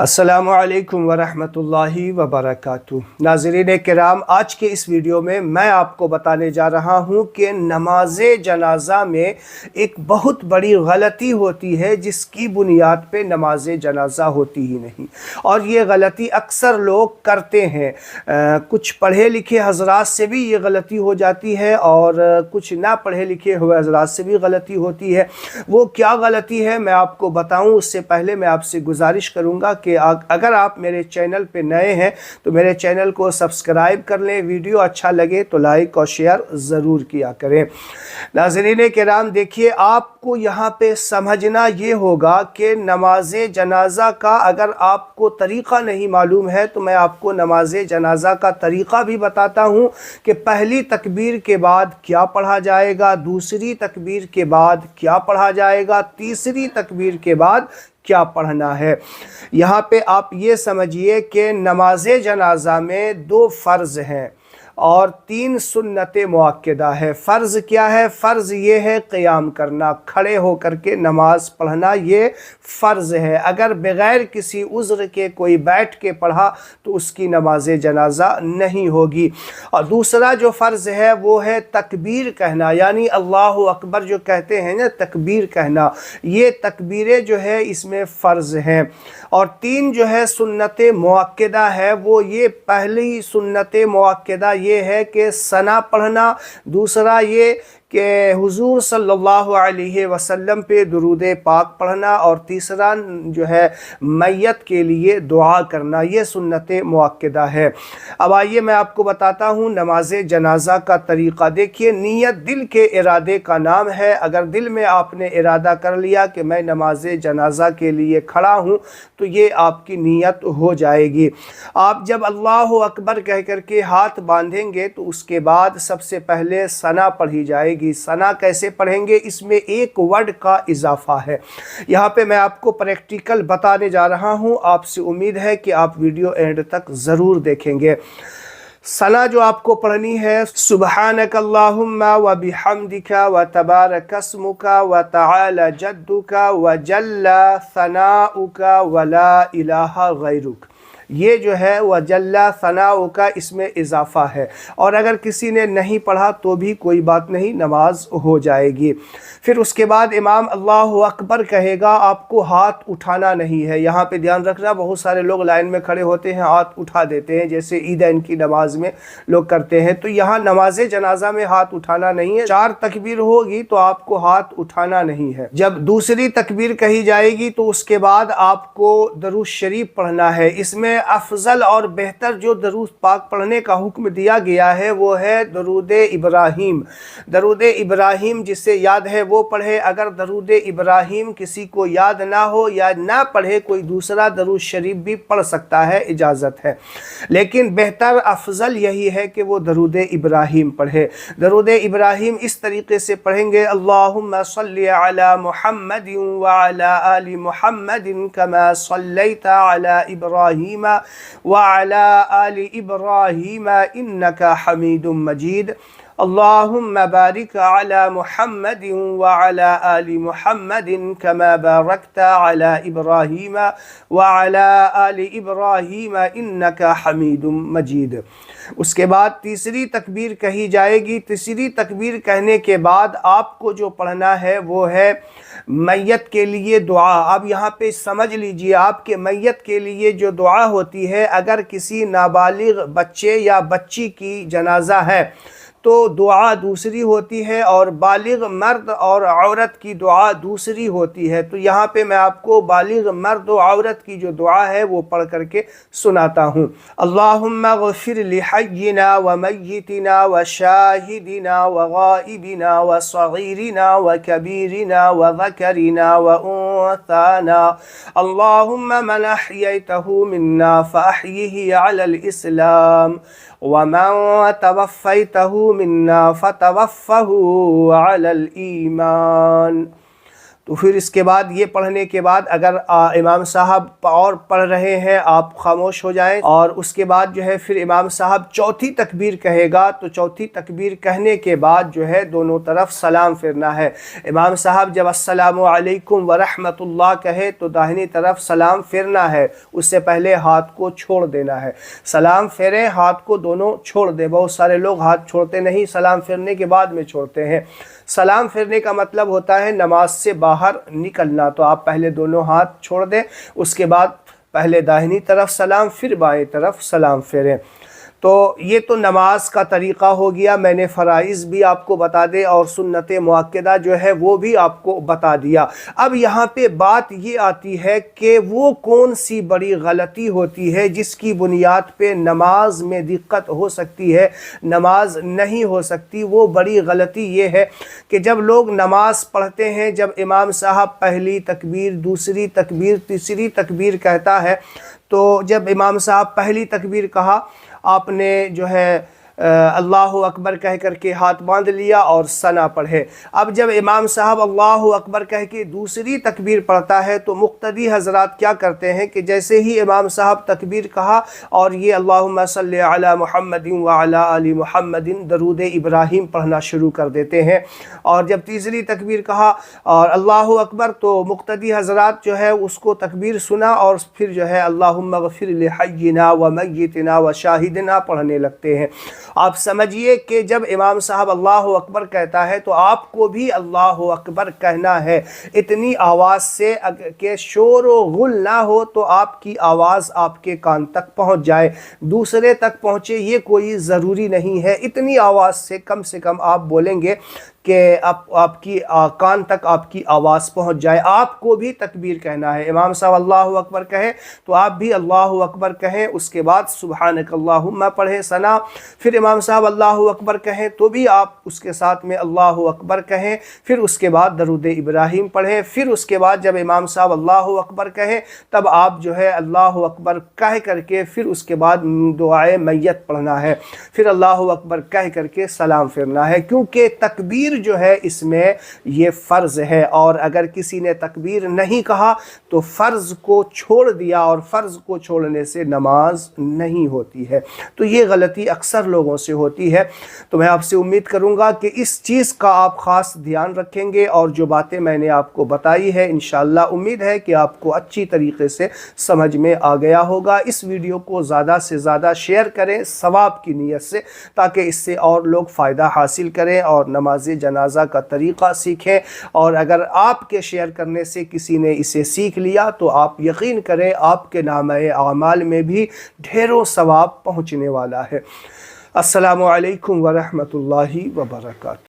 السلام علیکم ورحمۃ اللہ وبرکاتہ۔ ناظرین کرام، آج کے اس ویڈیو میں آپ کو بتانے جا رہا ہوں کہ نماز جنازہ میں ایک بہت بڑی غلطی ہوتی ہے جس کی بنیاد پہ نماز جنازہ ہوتی ہی نہیں، اور یہ غلطی اکثر لوگ کرتے ہیں۔ کچھ پڑھے لکھے حضرات سے بھی یہ غلطی ہو جاتی ہے اور کچھ نہ پڑھے لکھے ہوئے حضرات سے بھی غلطی ہوتی ہے۔ وہ کیا غلطی ہے میں آپ کو بتاؤں اس سے پہلے میں آپ سے گزارش کروں گا کہ اگر آپ میرے چینل پہ نئے ہیں تو میرے چینل کو سبسکرائب کر لیں، ویڈیو اچھا لگے تو لائک اور شیئر ضرور کیا کریں۔ ناظرین کرام، دیکھیے، آپ کو یہاں پہ سمجھنا یہ ہوگا کہ نماز جنازہ کا اگر آپ کو طریقہ نہیں معلوم ہے تو میں آپ کو نماز جنازہ کا طریقہ بھی بتاتا ہوں کہ پہلی تکبیر کے بعد کیا پڑھا جائے گا، دوسری تکبیر کے بعد کیا پڑھا جائے گا، تیسری تکبیر کے بعد کیا پڑھنا ہے۔ یہاں پہ آپ یہ سمجھیے کہ نماز جنازہ میں 2 فرض ہیں اور 3 سنت مؤکدہ ہے۔ فرض کیا ہے؟ فرض یہ ہے قیام کرنا، کھڑے ہو کر کے نماز پڑھنا، یہ فرض ہے۔ اگر بغیر کسی عذر کے کوئی بیٹھ کے پڑھا تو اس کی نماز جنازہ نہیں ہوگی۔ اور دوسرا جو فرض ہے وہ ہے تکبیر کہنا، یعنی اللہ اکبر جو کہتے ہیں نا، تکبیر کہنا، یہ تکبیریں جو ہے اس میں فرض ہیں۔ اور 3 جو ہے سنت مؤکدہ ہے، وہ یہ پہلی سنت مؤکدہ یہ ہے کہ ثنا پڑھنا، دوسرا یہ کہ حضور صلی اللہ علیہ وسلم پہ درود پاک پڑھنا، اور تیسرا جو ہے میت کے لیے دعا کرنا، یہ سنت مؤکدہ ہے۔ اب آئیے میں آپ کو بتاتا ہوں نماز جنازہ کا طریقہ۔ دیکھیے، نیت دل کے ارادے کا نام ہے۔ اگر دل میں آپ نے ارادہ کر لیا کہ میں نماز جنازہ کے لیے کھڑا ہوں تو یہ آپ کی نیت ہو جائے گی۔ آپ جب اللہ اکبر کہہ کر کے ہاتھ باندھیں گے تو اس کے بعد سب سے پہلے ثنا پڑھی جائے گی۔ ثنا کیسے پڑھیں گے؟ اس میں ایک ورڈ کا اضافہ ہے۔ یہاں پہ میں آپ کو پریکٹیکل بتانے جا رہا ہوں، آپ سے امید ہے کہ آپ ویڈیو اینڈ تک ضرور دیکھیں گے۔ ثنا جو آپ کو پڑھنی ہے، سبحانک اللہم و بحمدک و تبارک اسمک و تعالی جدک و جل ثناؤک و لا الہ غیرک، یہ جو ہے وَجَلَّ ثَنَاؤُ کا اس میں اضافہ ہے۔ اور اگر کسی نے نہیں پڑھا تو بھی کوئی بات نہیں، نماز ہو جائے گی۔ پھر اس کے بعد امام اللہ اکبر کہے گا، آپ کو ہاتھ اٹھانا نہیں ہے۔ یہاں پہ دھیان رکھنا، بہت سارے لوگ لائن میں کھڑے ہوتے ہیں، ہاتھ اٹھا دیتے ہیں، جیسے عیدین کی نماز میں لوگ کرتے ہیں۔ تو یہاں نماز جنازہ میں ہاتھ اٹھانا نہیں ہے۔ 4 تکبیر ہوگی تو آپ کو ہاتھ اٹھانا نہیں ہے۔ جب دوسری تکبیر کہی جائے گی تو اس کے بعد آپ کو درود شریف پڑھنا ہے۔ اس میں افضل اور بہتر جو درود پاک پڑھنے کا حکم دیا گیا ہے وہ ہے درود ابراہیم۔ درود ابراہیم جسے یاد ہے وہ پڑھے۔ اگر درود ابراہیم کسی کو یاد نہ ہو یا نہ پڑھے، کوئی دوسرا درود شریف بھی پڑھ سکتا ہے، اجازت ہے، لیکن بہتر افضل یہی ہے کہ وہ درود ابراہیم پڑھے۔ درود ابراہیم اس طریقے سے پڑھیں گے، اللہم صلی علی محمد وعلی آل محمد کما صلیت علی ابراہیم وعلی آل ابراہیم انک حمید مجید، اللہم بارک علی محمد وعلی آل محمد کما بارکت علی ابراہیم وعلی آل ابراہیم انک حمید مجید۔ اس کے بعد تیسری تکبیر کہی جائے گی۔ تیسری تکبیر کہنے کے بعد آپ کو جو پڑھنا ہے وہ ہے میت کے لیے دعا۔ اب یہاں پہ سمجھ لیجئے، آپ کے میت کے لیے جو دعا ہوتی ہے، اگر کسی نابالغ بچے یا بچی کی جنازہ ہے تو دعا دوسری ہوتی ہے، اور بالغ مرد اور عورت کی دعا دوسری ہوتی ہے۔ تو یہاں پہ میں آپ کو بالغ مرد و عورت کی جو دعا ہے وہ پڑھ کر کے سناتا ہوں۔ اللہم اغفر لحینا و میتنا و شاہدنا و غائبنا و صغیرنا و کبیرنا و ذکرنا و انثانا، اللہم من احییتہ منا فاحیہ علی الاسلام وَمَن تَوَفَّيْتَهُ مِنَّا فَتَوَفَّهُ عَلَى الْإِيمَانِ۔ تو پھر اس کے بعد یہ پڑھنے کے بعد اگر امام صاحب اور پڑھ رہے ہیں آپ خاموش ہو جائیں، اور اس کے بعد جو ہے پھر امام صاحب چوتھی تکبیر کہے گا تو چوتھی تکبیر کہنے کے بعد جو ہے دونوں طرف سلام پھرنا ہے۔ امام صاحب جب السلام علیکم ورحمۃ اللہ کہے تو داہنی طرف سلام پھرنا ہے، اس سے پہلے ہاتھ کو چھوڑ دینا ہے۔ سلام پھیریں، ہاتھ کو دونوں چھوڑ دیں۔ بہت سارے لوگ ہاتھ چھوڑتے نہیں، سلام پھرنے کے بعد میں چھوڑتے ہیں۔ سلام پھرنے کا مطلب ہوتا ہے نماز سے باہر نکلنا، تو آپ پہلے دونوں ہاتھ چھوڑ دیں، اس کے بعد پہلے داہنی طرف سلام پھر بائیں طرف سلام پھیریں۔ تو یہ تو نماز کا طریقہ ہو گیا، میں نے فرائض بھی آپ کو بتا دے اور سنت مؤکدہ جو ہے وہ بھی آپ کو بتا دیا۔ اب یہاں پہ بات یہ آتی ہے کہ وہ کون سی بڑی غلطی ہوتی ہے جس کی بنیاد پہ نماز میں دقت ہو سکتی ہے، نماز نہیں ہو سکتی۔ وہ بڑی غلطی یہ ہے کہ جب لوگ نماز پڑھتے ہیں، جب امام صاحب پہلی تکبیر، دوسری تکبیر، تیسری تکبیر کہتا ہے، تو جب امام صاحب پہلی تکبیر کہا، آپ نے جو ہے اللہ اکبر کہہ کر کے ہاتھ باندھ لیا اور ثنا پڑھے۔ اب جب امام صاحب اللہ اکبر کہہ کے دوسری تکبیر پڑھتا ہے تو مقتدی حضرات کیا کرتے ہیں کہ جیسے ہی امام صاحب تکبیر کہا اور یہ اللہم صلی علی محمد وعلی آل محمد درود ابراہیم پڑھنا شروع کر دیتے ہیں، اور جب تیسری تکبیر کہا اور اللہ اکبر تو مقتدی حضرات جو ہے اس کو تکبیر سنا اور پھر جو ہے اللہم اغفر لحینا ومیتنا وشاہدنا پڑھنے لگتے ہیں۔ آپ سمجھیے کہ جب امام صاحب اللہ اکبر کہتا ہے تو آپ کو بھی اللہ اکبر کہنا ہے، اتنی آواز سے کہ شور و غل نہ ہو، تو آپ کی آواز آپ کے کان تک پہنچ جائے، دوسرے تک پہنچے یہ کوئی ضروری نہیں ہے، اتنی آواز سے کم آپ بولیں گے کہ آپ کی کان تک آپ کی آواز پہنچ جائے۔ آپ کو بھی تکبیر کہنا ہے، امام صاحب اللہ اکبر کہیں تو آپ بھی اللہ اکبر کہیں، اس کے بعد سبحانک اللہم پڑھیں ثنا، پھر امام صاحب اللہ اکبر کہیں تو بھی آپ اس کے ساتھ میں اللہ اکبر کہیں، پھر اس کے بعد درود ابراہیم پڑھیں، پھر اس کے بعد جب امام صاحب اللہ اکبر کہیں تب آپ جو ہے اللہ اکبر کہہ کر کے پھر اس کے بعد دعائے میت پڑھنا ہے، پھر اللہ اکبر کہہ کر کے سلام پھرنا ہے، کیونکہ تکبیر جو ہے اس میں یہ فرض ہے، اور اگر کسی نے تکبیر نہیں کہا تو فرض کو چھوڑ دیا، اور فرض کو چھوڑنے سے نماز نہیں ہوتی ہے۔ تو یہ غلطی اکثر لوگوں سے ہوتی ہے، تو میں آپ سے امید کروں گا کہ اس چیز کا آپ خاص دھیان رکھیں گے، اور جو باتیں میں نے آپ کو بتائی ہے انشاءاللہ امید ہے کہ آپ کو اچھی طریقے سے سمجھ میں آ گیا ہوگا۔ اس ویڈیو کو زیادہ سے زیادہ شیئر کریں ثواب کی نیت سے، تاکہ اس سے اور لوگ فائدہ حاصل کریں اور نماز جنازہ کا طریقہ سیکھیں، اور اگر آپ کے شیئر کرنے سے کسی نے اسے سیکھ لیا تو آپ یقین کریں آپ کے نامہ اعمال میں بھی ڈھیروں ثواب پہنچنے والا ہے۔ السلام علیکم ورحمۃ اللہ وبرکاتہ۔